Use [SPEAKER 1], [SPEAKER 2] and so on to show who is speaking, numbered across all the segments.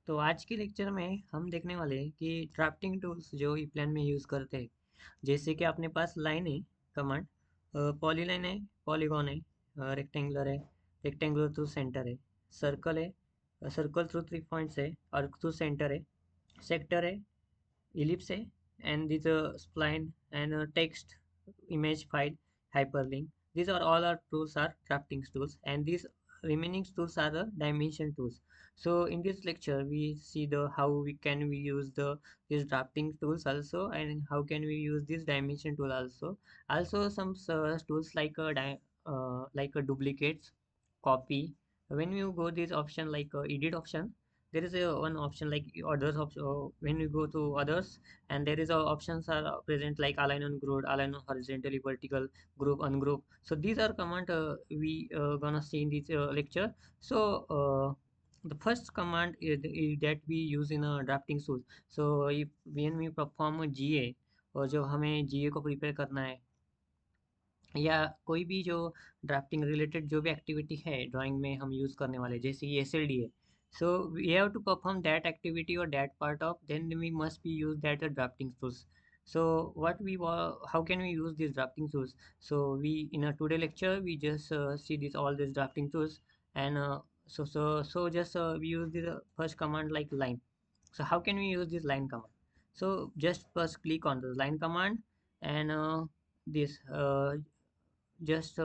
[SPEAKER 1] तो आज के लेक्चर में हम देखने वाले हैं कि ड्राफ्टिंग टूल्स जो ई प्लान में यूज़ करते हैं। जैसे कि अपने पास लाइन है, कमांड पॉलीलाइन है, पॉलीगॉन है, रेक्टेंगुलर है, रेक्टेंगुलर थ्रू सेंटर है, सर्कल है, सर्कल थ्रू 3 पॉइंट्स है, आर्क थ्रू सेंटर है, सेक्टर है, ellipse है, and this spline and text image file hyperlink. These are all our tools are drafting tools, and these remaining tools are the dimension tools. So in this lecture we see the how we use the these drafting tools also, and how can we use this dimension tool also some tools like like a duplicates, copy. When you go this option like edit option, there is a one option like others option. When you go to others, and there is a options are present like align on grid, align on horizontally, vertical, group, ungroup. So these are command we gonna see in this lecture. So the first command is that we use in a drafting tools. So if when we perform a GA, और जब हमें GA को prepare करना है, या कोई भी जो ड्राफ्टिंग रिलेटेड जो भी एक्टिविटी है ड्राइंग में हम यूज़ करने वाले, जैसे ये SLD है, so we have to perform that activity और that part of, then we must be use that drafting tools. So what we how can we use these drafting tools? So we in a today lecture we just see this all these drafting tools, and so just we use the first command like line. So how can we use this line command? So just first click on the line command, and this just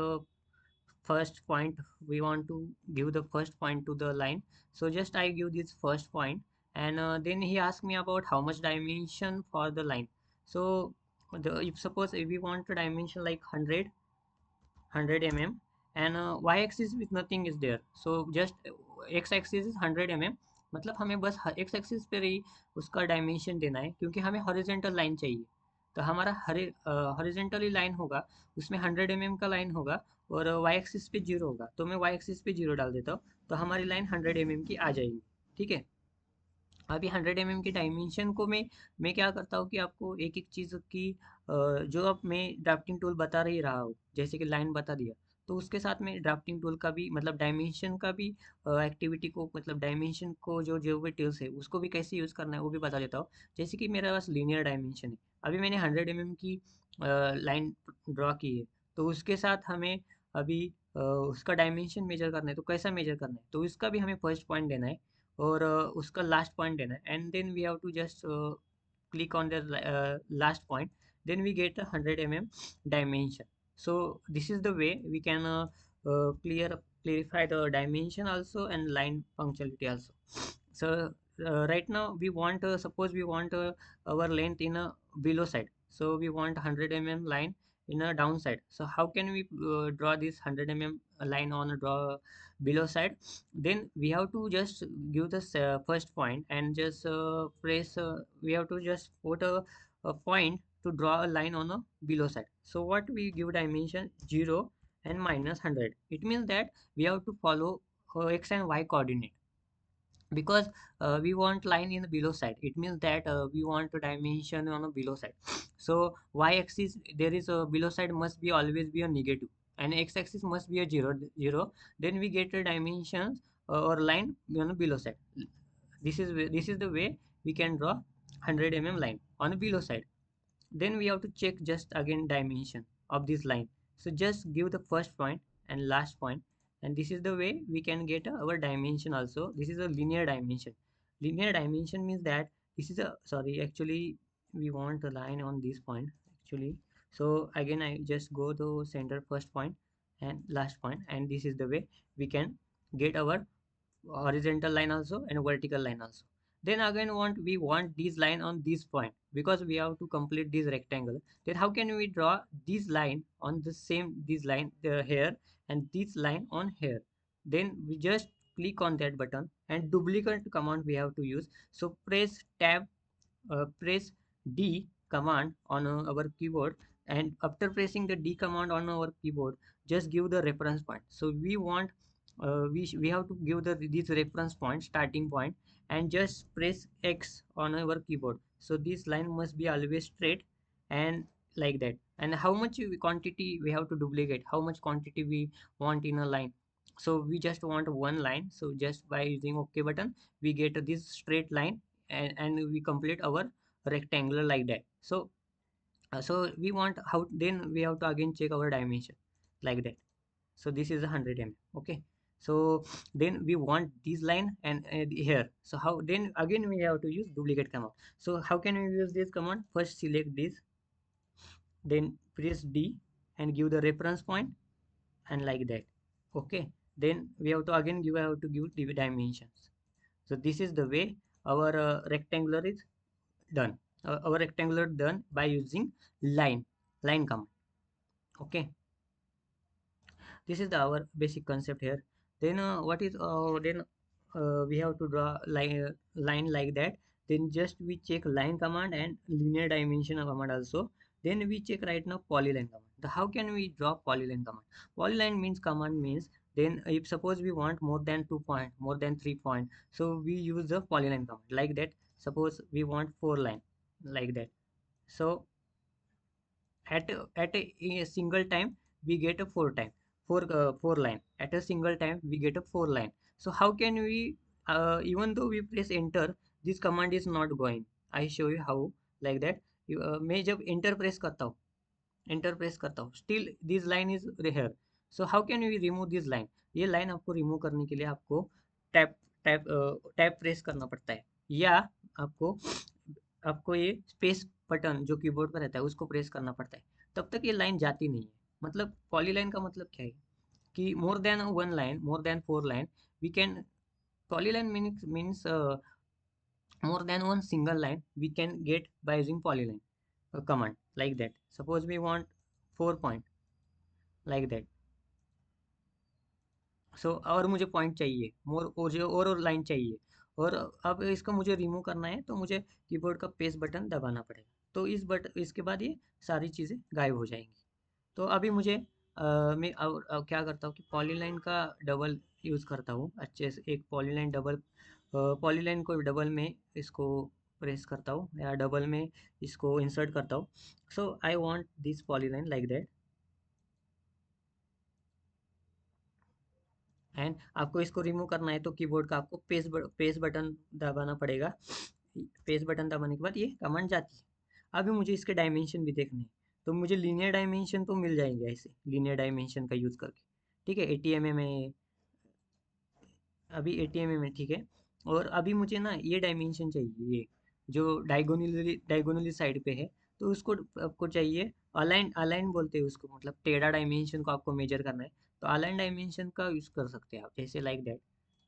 [SPEAKER 1] first point, we want to give the first point to the line. So just I give this first point, and then he asked me about how much dimension for the line. So if suppose if we want to dimension like 100 mm, and y-axis with nothing is there, so just x-axis is 100 mm. मतलब हमें बस x axis पे ही उसका dimension देना है, क्योंकि हमें horizontal line चाहिए. तो हमारा हॉरिजेंटली लाइन होगा, उसमें 100 mm का लाइन होगा, और वाई एक्सिस पे जीरो होगा, तो मैं वाई एक्सिस पे जीरो डाल देता हूँ, तो हमारी लाइन 100 mm की आ जाएगी. ठीक है. अभी 100 mm की डायमेंशन को मैं क्या करता हूँ कि आपको एक एक चीज़ की जो अब मैं ड्राफ्टिंग टूल बता ही रहा हूँ, जैसे कि लाइन बता दिया, तो उसके साथ में ड्राफ्टिंग टूल का भी मतलब डायमेंशन का भी एक्टिविटी को, मतलब डायमेंशन को जो जो भी टूल्स है उसको भी कैसे यूज़ करना है वो भी बता देता हूँ. जैसे कि मेरे पास लीनियर डायमेंशन है, अभी मैंने 100 mm की लाइन ड्रॉ की है, तो उसके साथ हमें अभी उसका डायमेंशन मेजर करना है, तो कैसा मेजर करना है, तो इसका भी हमें फर्स्ट पॉइंट देना है, और उसका लास्ट पॉइंट देना है, and then we have to just click on the last point, then we get a 100 mm dimension. So this is the way we can clarify the dimension also and line functionality also. So right now we want suppose we want our length in a below side, so we want 100 mm line in a downside. So how can we draw this 100 mm line on a draw below side? Then we have to just give the first point, and just press we have to just put a point to draw a line on a below side. So what we give dimension 0 and minus 100, it means that we have to follow x and y coordinate, because we want line in the below side, it means that we want a dimension on a below side. So y axis, there is a below side must be always be a negative, and x axis must be a zero. Then we get a dimensions or line on the below side. This is the way we can draw 100 mm line on the below side. Then we have to check just again dimension of this line. So just give the first point and last point, and this is the way we can get our dimension also. This is a linear dimension. Linear dimension means that this is a, sorry, actually we want a line on this point actually. So again I just go to center first point and last point, and this is the way we can get our horizontal line also and vertical line also. Then again we want this line on this point, because we have to complete this rectangle. Then how can we draw this line on the same, this line here, and this line on here? Then we just click on that button, and duplicate command we have to use. So press D command on our keyboard, and after pressing the D command on our keyboard, just give the reference point. So we want we have to give the this reference point, starting point, and just press X on our keyboard. So this line must be always straight, and like that. And how much quantity we have to duplicate, how much quantity we want in a line. So we just want one line, so just by using OK button we get this straight line, and we complete our rectangular like that. So we want how, then we have to again check our dimension like that. So this is 100 mm. Okay, so then we want this line and here, so how, then again we have to use duplicate command. So how can we use this command? First select this, then press D and give the reference point, and like that. Okay, then we have to again give the dimensions. So this is the way our rectangular is done. Our rectangular done by using line command. Okay, this is our basic concept here. Then what is then we have to draw line like that. Then just we check line command and linear dimension command also. Then we check right now polyline command. How can we draw polyline command? Polyline means command means, then if suppose we want more than 2 point, more than 3 point, so we use the polyline command like that. Suppose we want 4 line like that. So at a single time we get a four line. At a single time we get a 4 line. So how can we, even though we press enter, this command is not going. I show you how, like that. मैं जब enter press करता हूँ, enter press करता हूँ, still this line is here. So how can we remove this line? ये line आपको remove करने के लिए आपको टैप टैप टैप प्रेस करना पड़ता है, या आपको आपको ये स्पेस बटन जो कीबोर्ड पर रहता है उसको प्रेस करना पड़ता है, तब तक ये लाइन जाती नहीं है. मतलब पॉलीलाइन का मतलब क्या है कि more than one line, more than 4 line we can, polyline means more than one single line we can get by using polyline command like that. Suppose we want 4 point like that. सो और मुझे point चाहिए मोर, और जो और line चाहिए, और अब इसको मुझे रिमूव करना है तो मुझे कीबोर्ड का पेस्ट बटन दबाना पड़ेगा. तो इसके बाद ये सारी चीज़ें गायब हो जाएंगी. तो अभी मुझे मैं अब क्या करता हूँ कि पॉलीलाइन का डबल यूज़ करता हूँ अच्छे से. एक पॉलीलाइन डबल, पॉलीलाइन को डबल में इसको प्रेस करता हूँ या डबल में इसको इंसर्ट करता हूँ. So I want this polyline like that. And आपको इसको रिमूव करना है तो कीबोर्ड का आपको पेस्ट बटन दबाना पड़ेगा. पेस्ट बटन दबाने के बाद ये कमांड जाती है. अभी मुझे इसके डायमेंशन भी देखने हैं, तो मुझे लीनियर डायमेंशन तो मिल जाएंगे ऐसे, लीनियर डायमेंशन का यूज़ करके. ठीक है, 80 mm है, अभी 80 mm है. ठीक है, और अभी मुझे ना ये डायमेंशन चाहिए, ये जो डायगोनली साइड पे है, तो उसको आपको चाहिए अलाइन. अलाइन बोलते हैं उसको, मतलब टेढ़ा डायमेंशन को आपको मेजर करना है, तो अलाइन डायमेंशन का यूज़ कर सकते हैं आप, जैसे लाइक दैट,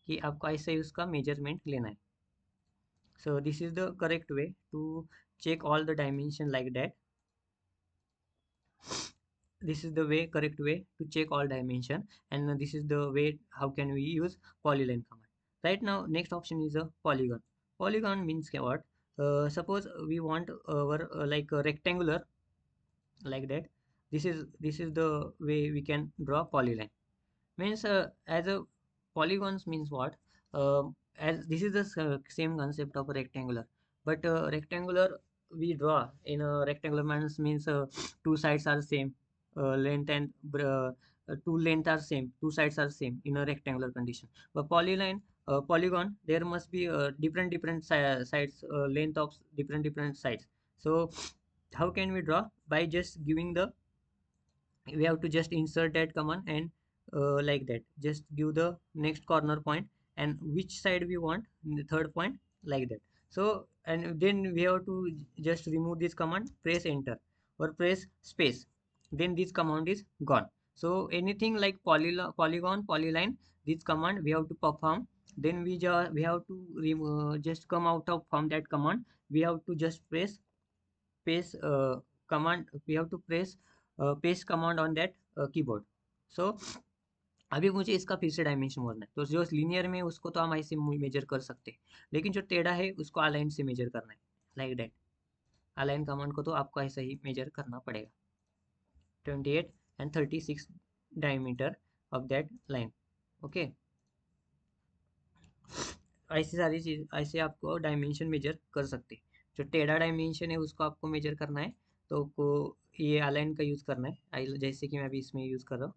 [SPEAKER 1] कि आपको ऐसे ही उसका मेजरमेंट लेना है. So this is the correct way to check all the dimension like that. This is the way, correct way to check all dimension, and this is the way how can we use polyline command. Right now next option is a polygon. Polygon means what? Suppose we want our like a rectangular like that. This is the way we can draw polyline. Means as a polygons means what? As this is the same concept of a rectangular, but rectangular we draw in a rectangular means two sides are same, length and two length are same, two sides are same in a rectangular condition. But polygon, there must be different sides, length of different sides. So how can we draw? By just giving the, we have to just insert that command and like that, just give the next corner point and which side we want, the third point, like that. So and then we have to just remove this command, press enter or press space, then this command is gone. So anything like polygon, polyline, this command we have to perform. Then we have to just come out of from that command. We have to just press paste command, we have to press paste command on that keyboard. So अभी मुझे इसका फिर से dimension बोलना है, तो जो linear में उसको तो हम ऐसे मेजर कर सकते हैं, लेकिन जो टेढ़ा है उसको अलाइन से मेजर करना है लाइक दैट. अलाइन कमांड को तो आपको ऐसा ही मेजर करना पड़ेगा, 28 and 36 diameter of that line. Okay, ऐसी सारी चीज ऐसे आपको डायमेंशन मेजर कर सकते हैं. जो टेढ़ा डायमेंशन है उसको आपको मेजर करना है, तो को ये अलाइन का यूज़ करना है. जैसे कि मैं अभी इसमें यूज़ कर रहा हूँ,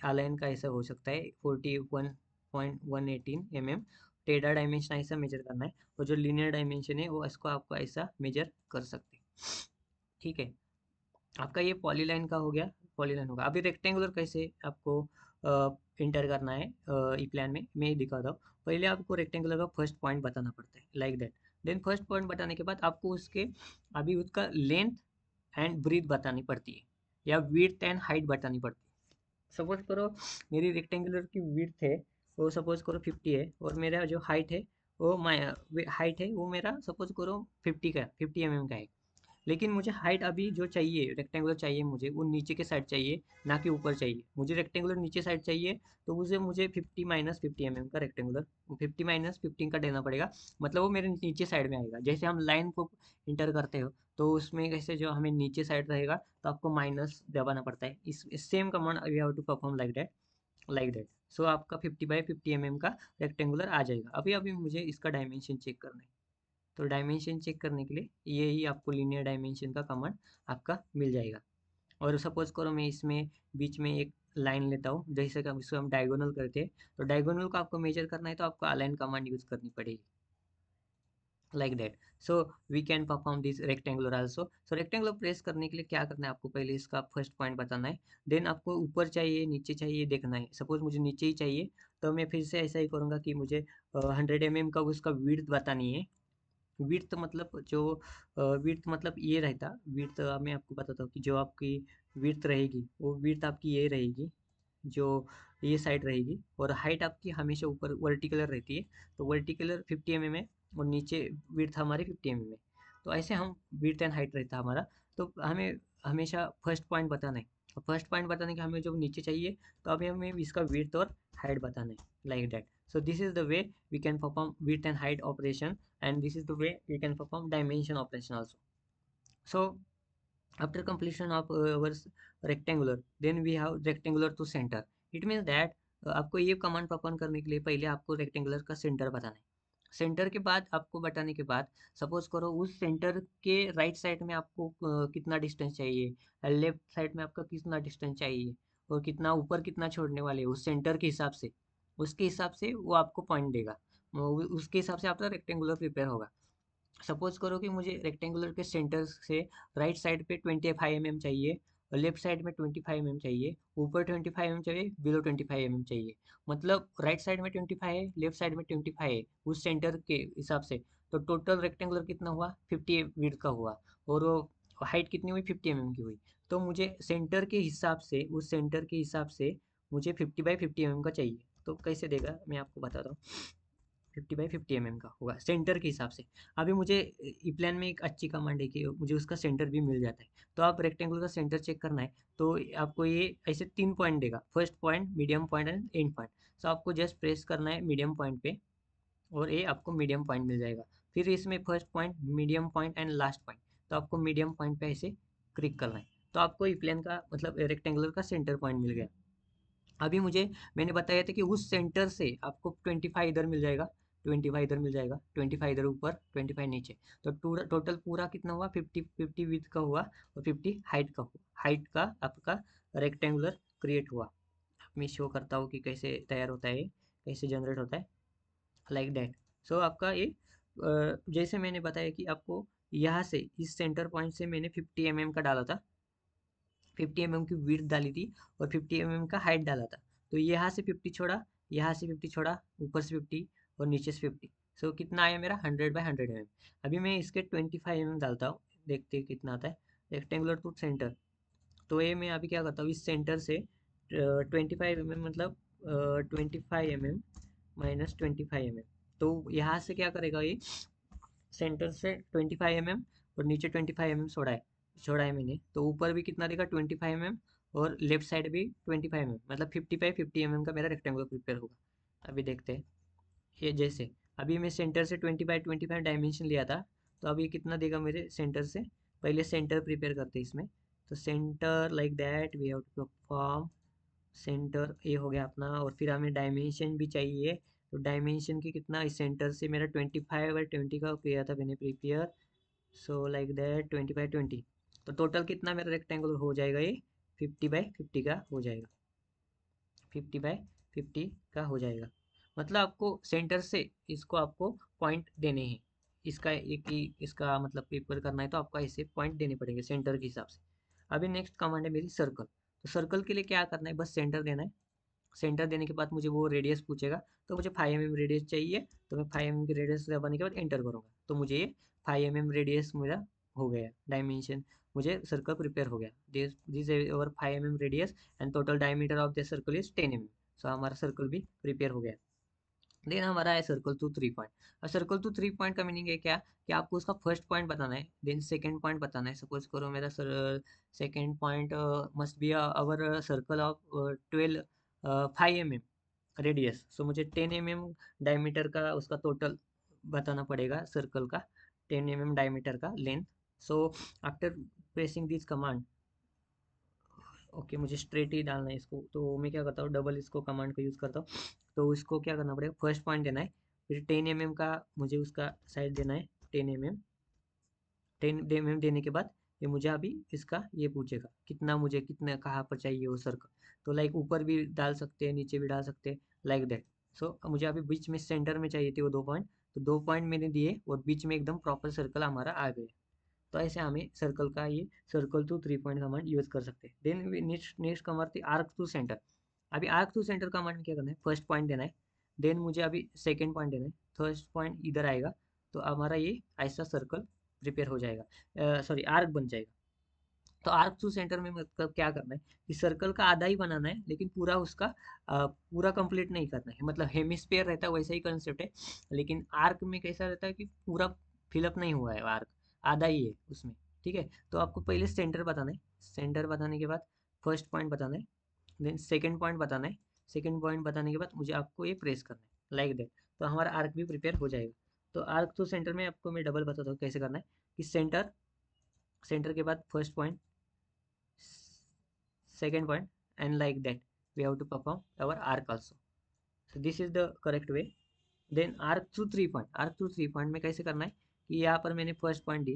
[SPEAKER 1] अलाइन का ऐसा हो सकता है 41.118 mm। टेढ़ा डायमेंशन ऐसा मेजर करना है, और जो लीनियर डायमेंशन है वो इसको आपको ऐसा मेजर कर सकते हैं। ठीक है, आपका ये पॉलीलाइन का हो गया, पॉलीलाइन होगा। अभी रेक्टेंगुलर कैसे आपको इंटर करना है ई प्लान में, मैं दिखाता हूँ। पहले आपको रेक्टेंगुलर का फर्स्ट पॉइंट बताना पड़ता है like that. Then first point बताने के बाद आपको उसके अभी उसका लेंथ एंड ब्रीथ बतानी पड़ती है, या विड्थ एंड हाइट बतानी पड़ती है। सपोज करो मेरी रेक्टेंगुलर की विड्थ है वो सपोज करो 50 है, और मेरा जो हाइट है वो हाइट है वो मेरा सपोज करो 50 mm का है। लेकिन मुझे हाइट अभी जो चाहिए रेक्टेंगुलर चाहिए मुझे, वो नीचे के साइड चाहिए, ना कि ऊपर चाहिए। मुझे रेक्टेंगुलर नीचे साइड चाहिए, तो उसे मुझे 50 - 50 mm का रेक्टेंगुलर 50 - 15 का देना पड़ेगा। मतलब वो मेरे नीचे साइड में आएगा। जैसे हम लाइन को इंटर करते हो तो उसमें कैसे जो हमें नीचे साइड रहेगा तो आपको माइनस दबाना पड़ता है। इस same command we have to perform like that, like that. So आपका 50 - 50 mm का रेक्टेंगुलर आ जाएगा। अभी अभी मुझे इसका डायमेंशन चेक करना है, तो डायमेंशन चेक करने के लिए ये ही आपको लीनियर डायमेंशन का कमांड आपका मिल जाएगा। और सपोज करो मैं इसमें बीच में एक लाइन लेता हूँ, जैसे कि इसको हम डायगोनल करते हैं, तो डायगोनल को आपको मेजर करना है तो आपको अलाइन कमांड यूज करनी पड़ेगी like that. So we can perform this rectangular also. So rectangular press करने के लिए क्या करना है, आपको पहले इसका फर्स्ट पॉइंट बताना है। देन आपको ऊपर चाहिए नीचे चाहिए देखना है। सपोज मुझे नीचे ही चाहिए, तो मैं फिर से ऐसा ही करूँगा कि मुझे 100 mm का उसका विड्थ बतानी है। विड्थ मतलब जो विड्थ मतलब ये रहता विड्थ, मैं आपको बताता हूँ कि जो आपकी विड्थ रहेगी वो विड्थ आपकी ये रहेगी, जो ये साइड रहेगी। और हाइट आपकी हमेशा ऊपर वर्टिकुलर रहती है, तो वर्टिकुलर 50 mm है, और नीचे विड्थ हमारी 50 mm है। तो ऐसे हम विड्थ एंड हाइट रहता हमारा। तो हमें हमेशा फर्स्ट पॉइंट बताना है। फर्स्ट पॉइंट बताने के हमें जो नीचे चाहिए, तो अभी हमें इसका विड्थ और हाइट बताना है like that. So this is the way we can perform width and height operation, and this is the way we can perform dimension operation also. So after completion of our rectangular, then we have rectangular to center. It means that आपको ये command perform करने के लिए पहले आपको rectangular का centre बताना है। सेंटर के बाद आपको बताने के बाद सपोज करो उस सेंटर के राइट साइड में आपको कितना डिस्टेंस चाहिए, लेफ्ट साइड में आपका कितना डिस्टेंस चाहिए, और कितना ऊपर कितना छोड़ने वाले उस सेंटर के हिसाब से, उसके हिसाब से वो आपको पॉइंट देगा। उसके हिसाब से आपका रेक्टेंगुलर प्रिपेयर होगा। सपोज करो कि मुझे रेक्टेंगुलर के सेंटर से राइट साइड पे 25 mm चाहिए, और लेफ्ट साइड में 25 mm चाहिए, ऊपर 25 mm चाहिए, बिलो 25 mm चाहिए। मतलब राइट साइड में 25 है, लेफ्ट साइड में 25 है उस सेंटर के हिसाब से। तो टोटल रेक्टेंगुलर कितना हुआ 50 विड्थ का हुआ, और वो हाइट कितनी हुई 50 mm की हुई। तो मुझे सेंटर के हिसाब से, उस सेंटर के हिसाब से मुझे 50 × 50 mm का चाहिए। तो कैसे देगा मैं आपको बताता हूँ। 50 × 50 mm का होगा सेंटर के हिसाब से। अभी मुझे ई प्लान में एक अच्छी कमांड है कि मुझे उसका सेंटर भी मिल जाता है। तो आप रेक्टेंगुलर का सेंटर चेक करना है, तो आपको ये ऐसे 3 पॉइंट देगा, first point, medium point and end point. So आपको जस्ट प्रेस करना है मीडियम पॉइंट पे, और ये आपको मीडियम पॉइंट मिल जाएगा। फिर इसमें first point, medium point and last point, तो आपको मीडियम पॉइंट पे ऐसे क्लिक करना है। तो आपको ई प्लान का मतलब रेक्टेंगुलर का सेंटर पॉइंट मिल गया। अभी मुझे, मैंने बताया था कि उस सेंटर से आपको 25 इधर मिल जाएगा, 25 इधर मिल जाएगा, 25 इधर ऊपर, 25 नीचे। तो टोटल पूरा कितना हुआ 50 विथ का हुआ, और 50 हाइट का हुआ। हाइट का आपका रेक्टेंगुलर क्रिएट हुआ। मैं शो करता हूँ कि कैसे तैयार होता है, कैसे जनरेट होता है लाइक दैट। सो आपका ये जैसे मैंने बताया कि आपको यहाँ से इस सेंटर पॉइंट से मैंने 50 mm का डाला था, 50 mm की विड्थ डाली थी, और 50 mm का हाइट डाला था। तो यहाँ से 50 छोड़ा, यहाँ से 50 छोड़ा, ऊपर से 50 और नीचे से 50। सो कितना आया मेरा 100/100 mm। अभी मैं इसके 25 mm डालता हूँ, देखते हैं कितना आता है। रेक्टेंगुलर टू सेंटर, तो ये मैं अभी क्या करता हूँ, इस सेंटर से 25 mm मतलब 25 mm माइनस 25 mm। तो यहाँ से क्या करेगा ये, सेंटर से 25 mm और नीचे 25 mm छोड़ा है मैंने, तो ऊपर भी कितना देगा 25 mm, और लेफ्ट साइड भी 25 mm, मतलब 50/50 mm का मेरा रेक्टेंगुलर प्रिपेयर होगा। अभी देखते हैं ये जैसे, अभी मैं सेंटर से 20/25 डायमेंशन लिया था, तो अभी कितना देगा मेरे सेंटर से। पहले सेंटर प्रिपेयर करते हैं इसमें। तो centre like that we have to perform centre, ये हो गया अपना। और फिर हमें डायमेंशन भी चाहिए, तो डायमेंशन की कितना, इस सेंटर से मेरा 25/20 का किया था मैंने प्रिपेयर। सो लाइक दैट 20/20, तो टोटल कितना मेरा रेक्टेंगुलर हो जाएगा ये 50/50 का हो जाएगा। 50/50 का हो जाएगा। मतलब आपको सेंटर से इसको आपको पॉइंट देने हैं। इसका एक ही इसका मतलब पेपर करना है तो आपको ऐसे पॉइंट देने पड़ेंगे सेंटर के हिसाब से। अभी नेक्स्ट कमांड है मेरी सर्कल। तो सर्कल के लिए क्या करना है, बस सेंटर देना है। सेंटर देने के बाद मुझे वो रेडियस पूछेगा, तो मुझे 5 mm रेडियस चाहिए। तो मैं 5 mm की रेडियस दबाने के बाद एंटर करूँगा, तो मुझे ये 5 mm रेडियस मेरा हो गया डायमेंशन। मुझे सर्कल प्रिपेयर हो गया। This over 5 mm radius and total diameter of the circle is 10 mm। सो हमारा सर्कल भी प्रिपेयर हो गया। देन हमारा है सर्कल टू 3 पॉइंट। और सर्कल टू 3 पॉइंट का मीनिंग है क्या, कि आपको उसका फर्स्ट पॉइंट बताना है, देन सेकंड पॉइंट बताना है। सपोज करो मेरा second point must be our circle of 5 mm radius. So मुझे 10 mm डायमीटर का उसका टोटल बताना पड़ेगा सर्कल का, 10 mm डायमीटर का length. So after pressing this command, okay मुझे स्ट्रेट ही डालना है इसको, तो मैं क्या करता हूँ, डबल इसको कमांड का यूज़ करता हूँ। तो इसको क्या करना पड़ेगा, फर्स्ट पॉइंट देना है, फिर 10 mm का मुझे उसका साइड देना है। 10 mm, 10 mm देने के बाद ये मुझे अभी इसका ये पूछेगा कितना, मुझे कितना कहाँ पर चाहिए वो सर्कल। तो लाइक ऊपर भी डाल सकते हैं, नीचे भी डाल सकते हैं, लाइक दैट। सो मुझे अभी बीच में सेंटर में चाहिए थे वो 2 पॉइंट, तो 2 पॉइंट मैंने दिए और बीच में एकदम प्रॉपर सर्कल हमारा आ गया। तो ऐसे हमें सर्कल का ये circle to 3 point command use कर सकते हैं। देन नेक्स्ट नेक्स्ट कमांड थी आर्क टू सेंटर। अभी आर्क टू सेंटर कमांड में क्या करना है, फर्स्ट पॉइंट देना है, देन मुझे अभी सेकंड पॉइंट देना है, फर्स्ट पॉइंट इधर आएगा, तो हमारा ये ऐसा सर्कल प्रिपेयर हो जाएगा, सॉरी आर्क बन जाएगा। तो आर्क टू सेंटर में मतलब क्या करना है, कि सर्कल का आधा ही बनाना है, लेकिन पूरा उसका पूरा कंप्लीट नहीं करना है। मतलब हेमिस्फीयर रहता है वैसा ही कंसेप्ट है, लेकिन आर्क में कैसा रहता है कि पूरा फिलअप नहीं हुआ है आर्क, आधा ही है उसमें। ठीक है, तो आपको पहले सेंटर बताना है, सेंटर बताने के बाद फर्स्ट पॉइंट बताना है, देन सेकंड पॉइंट बताना है, सेकंड पॉइंट बताने के बाद मुझे आपको ये प्रेस करना है लाइक दैट। तो हमारा आर्क भी प्रिपेयर हो जाएगा। तो आर्क टू सेंटर में आपको मैं डबल बताता हूँ कैसे करना है, कि सेंटर, सेंटर के बाद first point, second point, and like that we have to perform our arc also. So this is the correct way. Then arc through 3 point, arc through 3 point में कैसे करना है, कि यहाँ पर मैंने फर्स्ट पॉइंट दी,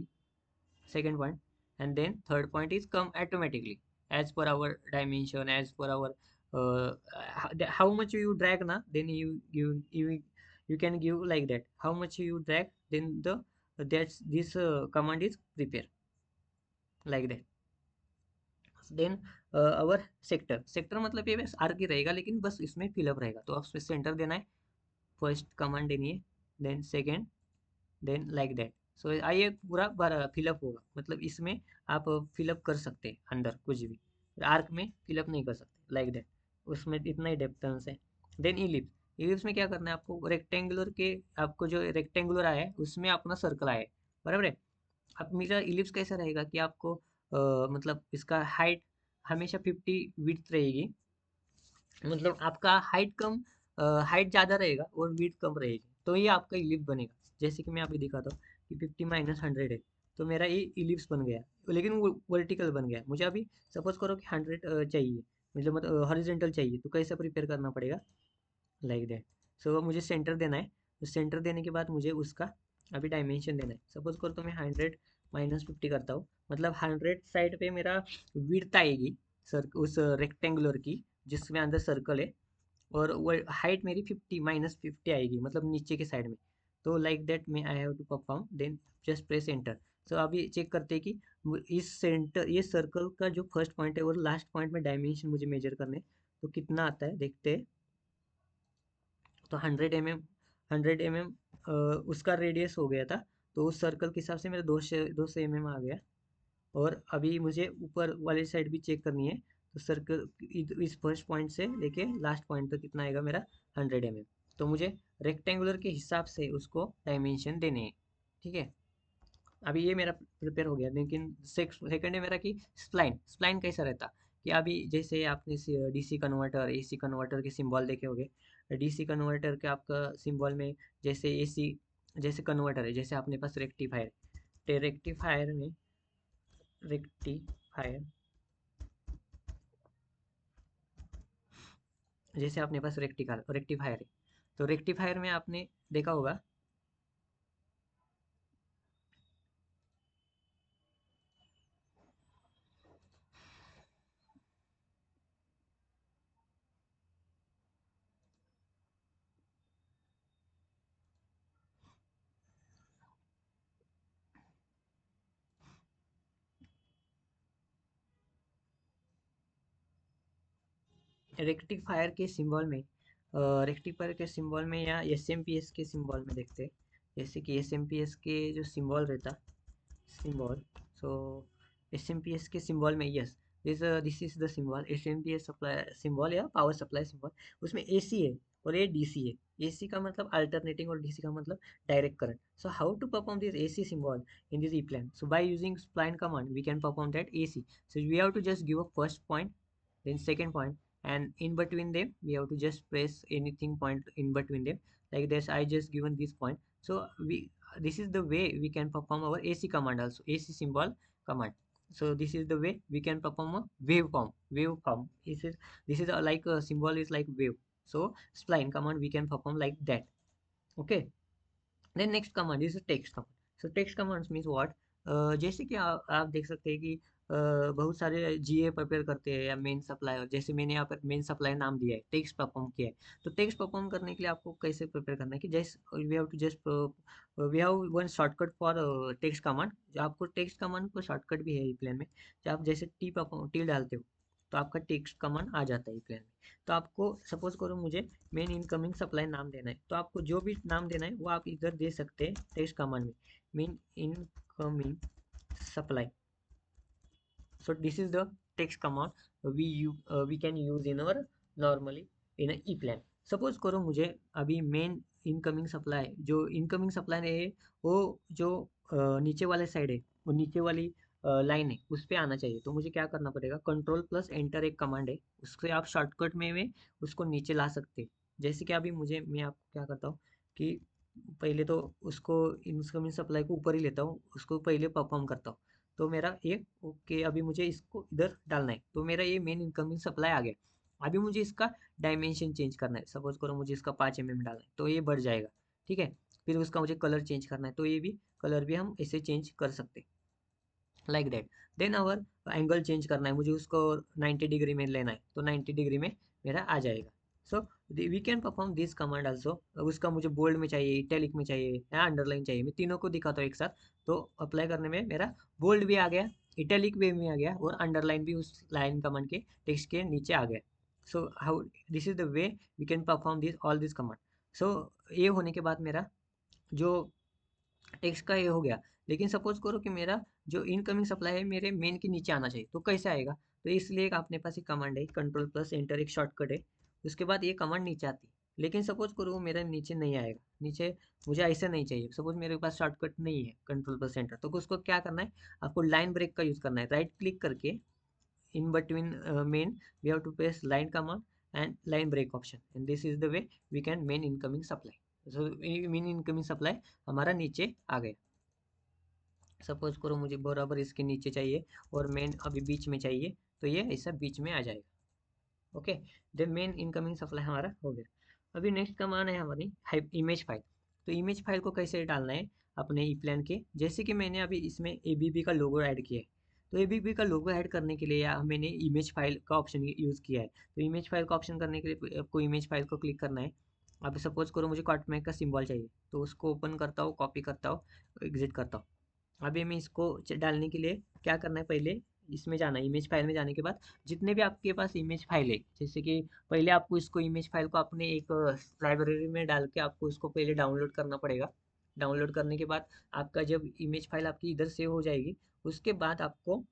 [SPEAKER 1] second point, and then third point is come automatically as per our dimension, as per our how much you drag na, then you can give like that, how much you drag, then the that's this command is prepare like that. Then our sector, sector मतलब ये बस arc ही रहेगा, लेकिन बस इसमें fill up रहेगा, तो आप सेंटर देना है, फर्स्ट कमांड देनी है, then second, then like that. So आइए पूरा फिलअप होगा, मतलब इसमें आप फिलअप कर सकते हैं अंदर कुछ भी, आर्क में फिलअप नहीं कर सकते लाइक दैट, उसमें इतना ही डेप्थेंस है। देन इलिप्स, इलिप्स में क्या करना है आपको, रेक्टेंगुलर के आपको जो रेक्टेंगुलर आया है उसमें अपना सर्कल आया है, बराबर है। अब मेरा इलिप्स कैसा रहेगा, कि आपको मतलब इसका हाइट हमेशा 50 विड्थ रहेगी, मतलब आपका हाइट कम, हाइट ज़्यादा रहेगा और विड्थ कम रहेगी, तो ये आपका इलिप्स बनेगा। जैसे कि मैं अभी दिखाता हूँ कि 50 - 100 है, तो मेरा ये इलिप्स बन गया, लेकिन वो वर्टिकल बन गया। मुझे अभी सपोज करो कि 100 चाहिए, मतलब हॉरिजेंटल चाहिए, तो कैसे प्रिपेयर करना पड़ेगा, लाइक दैट। सो मुझे सेंटर देना है, तो सेंटर देने के बाद मुझे उसका अभी डायमेंशन देना है। सपोज करो तो मैं 100 - 50 करता हूँ, मतलब 100 साइड पे मेरा विड्थ आएगी सर उस रेक्टेंगुलर की, जिसमें अंदर सर्कल है, और वो हाइट मेरी 50 - 50 आएगी, मतलब नीचे के साइड में। तो लाइक दैट मैं I have to perform, then just press enter. So अभी चेक करते हैं कि इस सेंटर, ये सर्कल का जो फर्स्ट पॉइंट है और लास्ट पॉइंट में डायमेंशन मुझे मेजर करने हैं, तो कितना आता है देखते हैं। तो 100 mm, 100 mm उसका रेडियस हो गया था, तो उस सर्कल के हिसाब से मेरा 200 mm आ गया। और अभी मुझे ऊपर वाली साइड भी चेक करनी है, तो सर्कल इस फर्स्ट पॉइंट से लेके लास्ट पॉइंट तक कितना आएगा मेरा, 100 mm। तो मुझे रेक्टेंगुलर के हिसाब से उसको डायमेंशन देने हैं। ठीक है, अभी ये मेरा प्रिपेयर हो गया। लेकिन सेकंड है मेरा कि स्प्लाइन, स्प्लाइन कैसा रहता, कि अभी जैसे आपने डीसी कन्वर्टर, एसी कन्वर्टर के सिंबल देखे होंगे। डीसी कन्वर्टर के आपका सिंबल में, जैसे एसी, जैसे कन्वर्टर है, जैसे अपने पास रेक्टिफायर, रेक्टिफायर में, रेक्टिफायर, जैसे अपने पास रेक्टिफायर है, तो रेक्टिफायर में आपने देखा होगा, रेक्टिफायर के सिंबल में रेक्टिफायर के सिंबल में या एसएमपीएस के सिंबल में देखते हैं। जैसे कि एसएमपीएस के जो सिंबल रहता symbol. So SMPS के सिंबल में yes this is the symbol SMPS supply symbol या पावर सप्लाई सिंबल। उसमें AC है और ये DC है। AC का मतलब अल्टरनेटिंग और DC का मतलब direct current. So how to perform this AC symbol in this E plan? So by using spline command we can perform that AC. So we have to just give a first point, then second point, and in between them we have to just press anything point in between them. Like this I just given this point. So we this is the way we can perform our AC command also, AC symbol command. So this is the way we can perform a waveform. This is like a symbol is like wave. So spline command we can perform like that. Okay. Then next command is a text command. So text commands means what? जैसे कि आप देख सकते हैं कि बहुत सारे जीए prepare करते हैं या मेन सप्लाई, जैसे मैंने यहाँ पर मेन सप्लाई नाम दिया है, टेक्स्ट परफॉर्म किया है। तो टेक्स्ट परफॉर्म करने के लिए आपको कैसे प्रिपेयर करना है कि जैसे we have to just we have one shortcut for text command. जो आपको टेक्स्ट कमांड को शॉर्टकट भी है ई प्लान में। जब आप जैसे टी डालते हो तो आपका टेक्स्ट कमांड आ जाता है ई प्लान में। तो आपको सपोज करो मुझे मेन इनकमिंग सप्लाई नाम देना है, तो आपको जो भी नाम देना है वो आप इधर दे सकते हैं टेक्स्ट कमांड में, main incoming supply. So this is the text command we can use in our normally in a E plan. Suppose करो मुझे अभी मेन इनकमिंग सप्लाई, जो इनकमिंग सप्लाई है वो जो नीचे वाले साइड है, वो नीचे वाली लाइन है उस पे आना चाहिए। तो मुझे क्या करना पड़ेगा, कंट्रोल प्लस एंटर एक कमांड है, उससे आप शॉर्टकट में उसको नीचे ला सकते हैं। जैसे कि अभी मैं आपको क्या करता हूँ कि पहले तो उसको इनकमिंग सप्लाई को ऊपर ही लेता हूँ, उसको पहले परफॉर्म करता हूँ। तो मेरा ये ओके, अभी मुझे इसको इधर डालना है, तो मेरा ये मेन इनकमिंग सप्लाई आ गया। अभी मुझे इसका डायमेंशन चेंज करना है। सपोज करो मुझे इसका 5 mm डालना है तो ये बढ़ जाएगा, ठीक है। फिर उसका मुझे कलर चेंज करना है, तो ये भी कलर भी हम ऐसे चेंज कर सकते हैं, like that. Then our angle change करना है, मुझे उसको 90 डिग्री में लेना है, तो 90 डिग्री में मेरा आ जाएगा। So we can perform this command also. उसका मुझे बोल्ड में चाहिए, इटैलिक में चाहिए या अंडरलाइन चाहिए, मैं तीनों को दिखाता हूँ एक साथ। तो अप्लाई करने में मेरा बोल्ड भी आ गया, इटैलिक वे में आ गया और अंडरलाइन भी उस लाइन कमांड के टेक्स्ट के नीचे आ गया। So how this is the way we can perform this all this command. So ये होने के बाद मेरा जो टेक्स्ट का ये हो गया। लेकिन सपोज करो कि मेरा जो इनकमिंग सप्लाई है मेरे मेन के नीचे आना चाहिए, तो कैसे आएगा? तो इसलिए एक अपने पास एक कमांड है, कंट्रोल प्लस एंटर एक शॉर्टकट है, उसके बाद ये कमांड नीचे आती है। लेकिन सपोज करो वो मेरा नीचे नहीं आएगा, नीचे मुझे ऐसे नहीं चाहिए, सपोज मेरे पास शॉर्टकट नहीं है कंट्रोल प्लस एंटर, तो उसको क्या करना है, आपको लाइन ब्रेक का यूज करना है। राइट क्लिक करके in between main we have to press line command and line break option, and this is the way we can main incoming supply. So main incoming supply हमारा नीचे आ गया। Suppose करो मुझे बराबर इसके नीचे चाहिए और मेन अभी बीच में चाहिए, तो ये ऐसा बीच में आ जाएगा। Okay, then main incoming supply हमारा हो गया। अभी नेक्स्ट कमांड है हमारी इमेज फाइल। तो इमेज फाइल को कैसे डालना है अपने ई प्लान के, जैसे कि मैंने अभी इसमें एबीबी का लोगो ऐड किया है। तो एबीबी का लोगो ऐड करने के लिए या मैंने इमेज फाइल का ऑप्शन यूज़ किया है। तो इमेज फाइल का ऑप्शन करने के लिए आपको इमेज फाइल को क्लिक करना है। अब सपोज करो मुझे कॉटमैक का सिंबल चाहिए, तो उसको ओपन करता हूँ, कॉपी करता हूँ, एग्जिट करता हूँ। अभी मैं इसको डालने के लिए क्या करना है, पहले इसमें जाना है। इमेज फाइल में जाने के बाद जितने भी आपके पास इमेज फाइल है, जैसे कि पहले आपको इसको इमेज फाइल को अपने एक लाइब्रेरी में डाल के आपको उसको पहले डाउनलोड करना पड़ेगा। डाउनलोड करने के बाद आपका जब इमेज फाइल आपकी इधर सेव हो जाएगी, उसके बाद आपको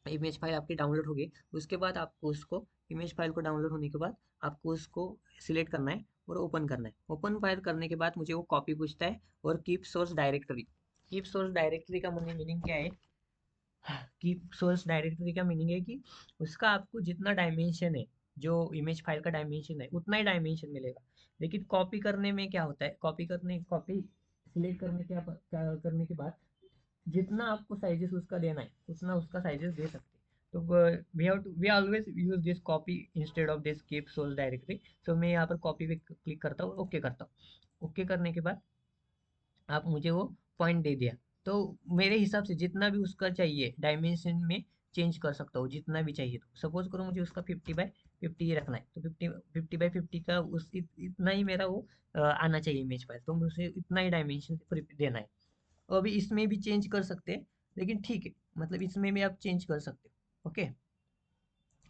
[SPEAKER 1] इमेज फाइल आपकी डाउनलोड होगी, उसके बाद आपको उसको इमेज फाइल को डाउनलोड होने के बाद आपको उसको सिलेक्ट करना है और ओपन करना है। ओपन फाइल करने के बाद मुझे वो कॉपी पूछता है और keep source directory. Keep source directory का मीनिंग क्या है? की सोर्स डायरेक्टरी का मीनिंग है कि उसका आपको जितना डायमेंशन है, जो इमेज फाइल का डायमेंशन है उतना ही डायमेंशन मिलेगा। लेकिन कॉपी करने में क्या होता है, कॉपी सिलेक्ट करने के बाद जितना आपको साइजेस उसका देना है उतना उसका साइजेस दे सकते हैं। तो we always use this copy instead of this keep source directory. So मैं यहाँ पर कॉपी पे क्लिक करता हूँ, ओके करता हूँ। ओके करने के बाद आप मुझे वो पॉइंट दे दिया, तो मेरे हिसाब से जितना भी उसका चाहिए डायमेंशन में चेंज कर सकता हूँ जितना भी चाहिए। तो सपोज करो मुझे उसका 50 बाय 50 ही रखना है, तो 50 बाय 50 का इतना ही मेरा वो आना चाहिए इमेज फाइल, तो मुझे इतना ही डायमेंशन देना है। और अभी इसमें भी चेंज कर सकते हैं, लेकिन ठीक है, मतलब इसमें भी आप चेंज कर सकते हो। Okay,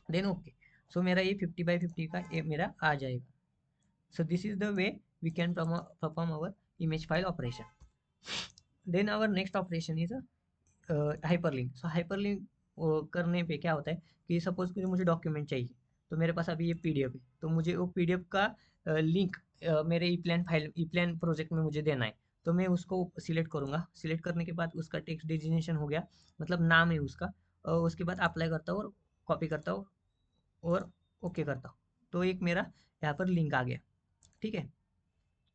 [SPEAKER 1] then okay. सो मेरा ये 50x50 का ये मेरा आ जाएगा. So this is the way we can perform our image file operation. Then our next operation is hyperlink. So hyperlink करने पे क्या होता है कि सपोज कि मुझे डॉक्यूमेंट चाहिए, तो मेरे पास अभी ये पीडीएफ है, तो मुझे वो पीडीएफ का लिंक मेरे ई प्लान फाइल ई प्लान प्रोजेक्ट में मुझे देना है. तो मैं उसको सिलेक्ट करूंगा. सिलेक्ट करने के बाद उसका टेक्स्ट डिजिग्नेशन हो गया, मतलब नाम है उसका, और उसके बाद अप्लाई करता हूँ और कॉपी करता हूँ और ओके करता हूँ. तो एक मेरा यहाँ पर लिंक आ गया. ठीक है.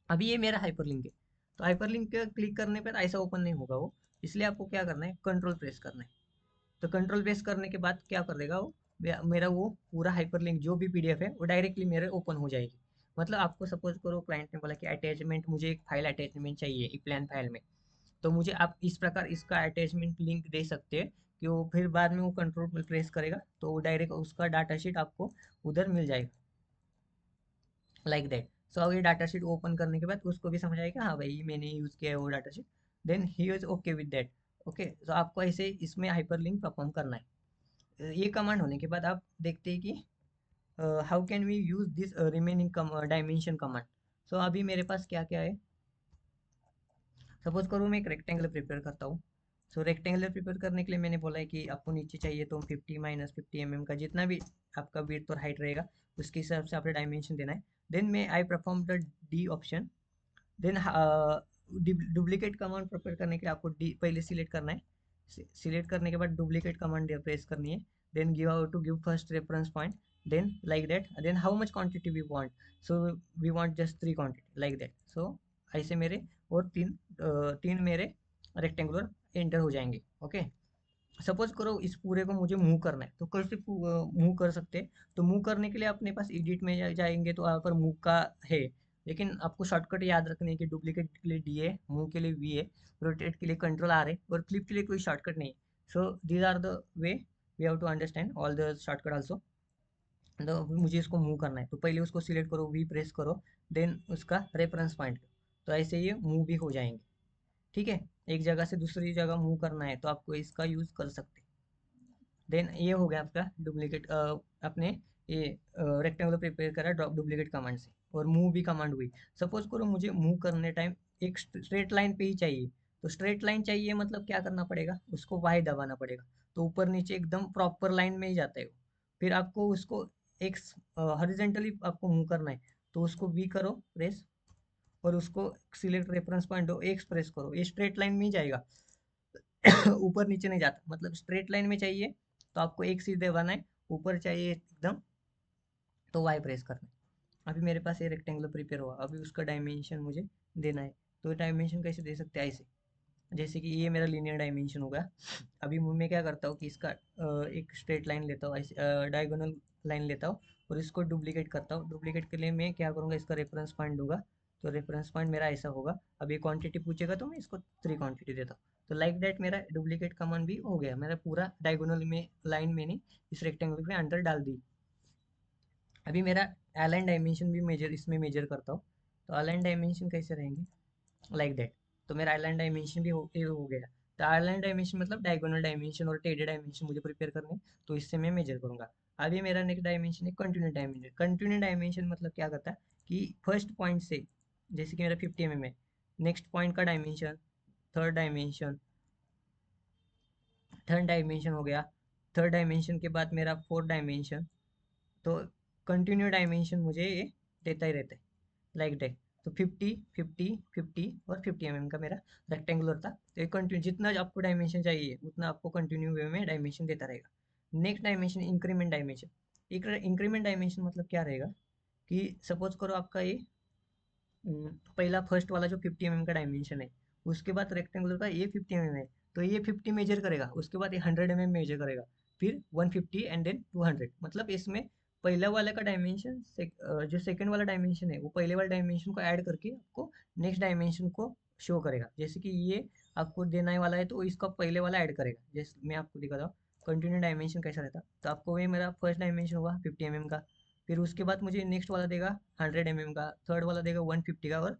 [SPEAKER 1] अभी ये मेरा हाइपरलिंक है. तो हाइपरलिंक पे क्लिक करने पर ऐसा ओपन नहीं होगा वो, इसलिए आपको क्या करना है, कंट्रोल प्रेस करना है. तो कंट्रोल प्रेस करने के बाद क्या कर देगा वो, मेरा वो पूरा हाइपरलिंक जो भी पीडीएफ है वो डायरेक्टली मेरे ओपन हो जाएगी. मतलब आपको सपोज करो क्लाइंट ने बोला कि अटैचमेंट, मुझे एक फाइल अटैचमेंट चाहिए ई प्लान फाइल में, तो मुझे आप इस प्रकार इसका अटैचमेंट लिंक दे सकते हैं कि वो फिर बाद में वो कंट्रोल प्रेस करेगा तो वो डायरेक्ट उसका डाटा शीट आपको उधर मिल जाएगा, लाइक दैट. सो अब ये डाटा शीट ओपन करने के बाद उसको भी समझ आएगा हाँ भाई मैंने यूज़ किया है वो data sheet. Then he is okay with that. Okay, तो आपको ऐसे इसमें हाइपरलिंक परफॉर्म करना है. ये कमांड होने के बाद आप देखते हैं कि how can we use this remaining dimension command. So अभी मेरे पास क्या क्या है. सपोज करूँ मैं एक रेक्टेंगल प्रिपेयर करता हूँ. सो रेक्टेंगल प्रिपेयर करने के लिए मैंने बोला है कि आपको नीचे चाहिए तो 50 - 50 का जितना भी आपका विड्थ और हाइट रहेगा उसके हिसाब से आपने डायमेंशन देना है. देन मैं I perform the D option. Then duplicate command prepare करने के लिए आपको डी पहले सिलेक्ट करना है. सिलेक्ट करने के बाद डुप्लीकेट कमांड प्रेस करनी है. Then give out to give first reference point. Then like that. Then how much quantity we want. So we want just 3 quantity like that. So ऐसे मेरे और तीन मेरे रेक्टेंगुलर एंटर हो जाएंगे. ओके. सपोज करो इस पूरे को मुझे मूव करना है, तो कैसे मूव कर सकते हैं. तो मूव करने के लिए अपने पास एडिट में जाएंगे तो यहाँ पर मूव का है, लेकिन आपको शॉर्टकट याद रखने है कि डुप्लीकेट के लिए डी है, मूव के लिए वी है, रोटेट के लिए कंट्रोल आर है, और फ्लिप के लिए कोई शॉर्टकट नहीं है. So these are the way we have to understand all the shortcut also. तो मुझे इसको मूव करना है तो पहले उसको सिलेक्ट करो, वी प्रेस करो, देन उसका रेफरेंस पॉइंट, तो ऐसे ये मूव भी हो जाएंगे. ठीक है. एक जगह से दूसरी जगह मूव करना है तो आपको इसका यूज कर सकते हैं. देन ये हो गया आपका डुप्लीकेट. अपने ये रेक्टेंगुलर प्रिपेयर करा डुप्लीकेट कमांड से, और मूव भी कमांड हुई. सपोज करो मुझे मूव करने टाइम एक स्ट्रेट लाइन पे ही चाहिए. तो स्ट्रेट लाइन चाहिए मतलब क्या करना पड़ेगा, उसको वाई दबाना पड़ेगा. तो ऊपर नीचे एकदम प्रॉपर लाइन में ही जाता है वो. फिर आपको उसको एक हॉरिजेंटली आपको मूव करना है, तो उसको वी करो प्रेस, और उसको सिलेक्ट रेफरेंस पॉइंट दो, एक्स प्रेस करो, ये स्ट्रेट लाइन में ही जाएगा. ऊपर नीचे नहीं जाता. मतलब स्ट्रेट लाइन में चाहिए तो आपको एक सीधे दबाना है, ऊपर चाहिए एकदम तो वाई प्रेस करना है. अभी मेरे पास ये रेक्टेंगुलर प्रिपेयर हुआ, अभी उसका डायमेंशन मुझे देना है. तो डायमेंशन कैसे दे सकते हैं, ऐसे जैसे कि ये मेरा लीनियर डायमेंशन होगा. अभी मैं क्या करता हूँ कि इसका एक स्ट्रेट लाइन लेता हूँ, ऐसे डायगोनल लाइन लेता हूँ, और इसको डुप्लीकेट करता हूँ. डुप्लीकेट के लिए मैं क्या करूँगा, इसका रेफरेंस पॉइंट दूंगा. तो रेफरेंस पॉइंट मेरा ऐसा होगा. अब ये क्वांटिटी पूछेगा तो मैं इसको 3 क्वांटिटी देता हूँ. तो लाइक दैट मेरा डुप्लीकेट कमांड भी हो गया. मेरा पूरा डायगोनल में लाइन मैंने इस रेक्टेंगल के अंदर डाल दी. अभी मेरा अलाइन डायमेंशन भी मेजर इसमें मेजर करता हूँ. तो अलाइन डायमेंशन कैसे रहेंगे, लाइक दैट. तो मेरा आइलैंड डायमेंशन भी ये हो गया. तो आइलैंड डायमेंशन मतलब डायगोनल डायमेंशन और टेढ़े डायमेंशन मुझे प्रिपेयर करने, तो इससे मैं मेजर करूंगा. अभी मेरा नेक्स्ट डायमेंशन है कंटिन्यू डायमेंशन. कंटिन्यू डायमेंशन मतलब क्या करता है कि फर्स्ट पॉइंट से, जैसे कि मेरा 50 है, नेक्स्ट पॉइंट का dimension, third dimension, third dimension हो गया. थर्ड डायमेंशन के बाद मेरा फोर्थ डायमेंशन. तो कंटिन्यू डायमेंशन मुझे ये देता ही रहता है, लाइक दैट. तो 50 50 50 और 50 का मेरा रेक्टेंगुलर था. तो ये कंटिन्यू जितना आपको डायमेंशन चाहिए उतना आपको कंटिन्यू वे में डायमेंशन देता रहेगा. Next dimension increment dimension. Increment dimension मतलब क्या रहेगा कि सपोज करो आपका ये पहला फर्स्ट वाला जो 50 का डायमेंशन है, उसके बाद रेक्टेंगुलर का ये 50 है, तो ये 50 मेजर करेगा, उसके बाद ये 100 मेजर करेगा, फिर 150 एंड देन 200. मतलब इसमें पहला वाले का डायमेंशन जो सेकंड वाला डायमेंशन है वो पहले वाले डायमेंशन को ऐड करके आपको नेक्स्ट डायमेंशन को शो करेगा. जैसे कि ये आपको देने वाला है तो इसका पहले वाला ऐड करेगा. जैसे मैं आपको दिखाता हूँ कंटिन्यू डायमेंशन कैसा रहता. तो आपको ये मेरा फर्स्ट डायमेंशन हुआ 50 का, फिर उसके बाद मुझे नेक्स्ट वाला देगा 100 का, थर्ड वाला देगा 150 का, और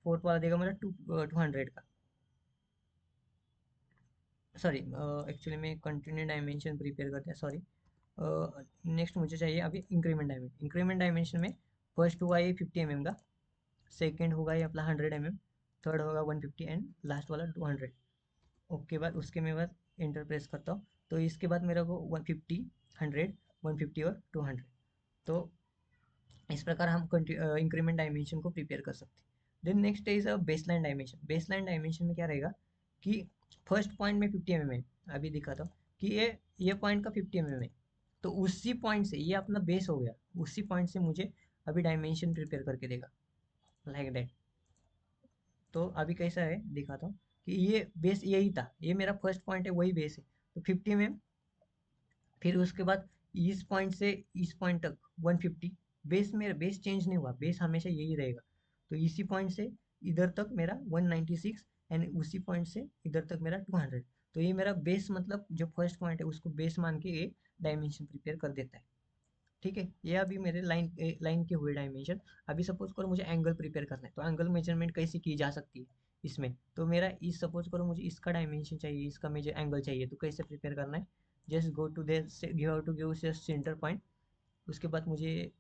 [SPEAKER 1] फोर्थ वाला देगा मेरा 200 का. सॉरी, एक्चुअली मैं कंटिन्यू डायमेंशन प्रिपेयर करते हैं, सॉरी. नेक्स्ट मुझे चाहिए अभी इंक्रीमेंट डायमेंशन में फर्स्ट हुआ ये 50 mm का, सेकेंड होगा ये अपना 100 mm, थर्ड होगा 150 एंड लास्ट वाला 200। ओके बाद उसके मैं बाद इंटर प्रेस करता हूँ, तो इसके बाद मेरे को 150, 100, 150 और 200। तो इस प्रकार हम इंक्रीमेंट डायमेंशन को प्रिपेयर कर सकते हैं। Then next is baseline dimension. Baseline dimension में क्या रहेगा कि फर्स्ट पॉइंट में 50 mm है, अभी दिखाता हूँ कि ये पॉइंट का 50 mm है, तो उसी पॉइंट से ये अपना बेस हो गया, उसी पॉइंट से मुझे अभी डायमेंशन प्रिपेयर करके देगा, लाइक दैट। तो अभी कैसा है दिखाता हूँ कि ये बेस यही था, ये मेरा फर्स्ट पॉइंट है, वही बेस है, तो 50 mm, फिर उसके बाद इस पॉइंट से इस पॉइंट तक 150। बेस मेरा बेस चेंज नहीं हुआ, बेस हमेशा यही रहेगा। तो इसी पॉइंट से इधर तक मेरा 196 एंड उसी पॉइंट से इधर तक मेरा 200। तो ये मेरा बेस मतलब जो फर्स्ट पॉइंट है उसको बेस मान के ये डायमेंशन प्रिपेयर कर देता है। ठीक है, ये अभी मेरे लाइन के हुए डायमेंशन। अभी सपोज करो मुझे एंगल प्रिपेयर करना है, तो एंगल मेजरमेंट कैसे की जा सकती है इसमें, तो मेरा इस सपोज करो मुझे इसका डायमेंशन चाहिए, इसका मेजर एंगल चाहिए, तो कैसे प्रिपेयर करना है, just go to they give to give centre point. उसके बाद मुझे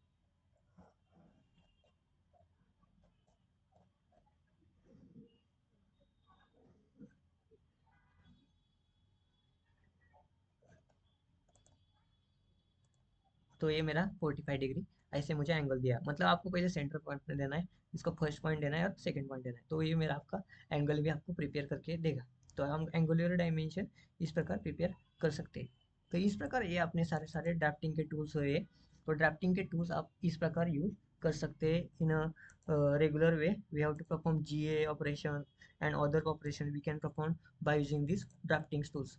[SPEAKER 1] तो ये मेरा 45 डिग्री ऐसे मुझे एंगल दिया, मतलब आपको पहले सेंटर पॉइंट में देना है, इसको फर्स्ट पॉइंट देना है और सेकंड पॉइंट देना है, तो ये मेरा आपका एंगल भी आपको प्रिपेयर करके देगा। तो हम एंगुलर डायमेंशन इस प्रकार प्रिपेयर कर सकते हैं। तो इस प्रकार ये अपने सारे सारे ड्राफ्टिंग के टूल्स हुए। तो ड्राफ्टिंग के टूल्स आप इस प्रकार यूज कर सकते हैं in regular way. We have to perform GA operation and other operation we can perform by using this drafting tools.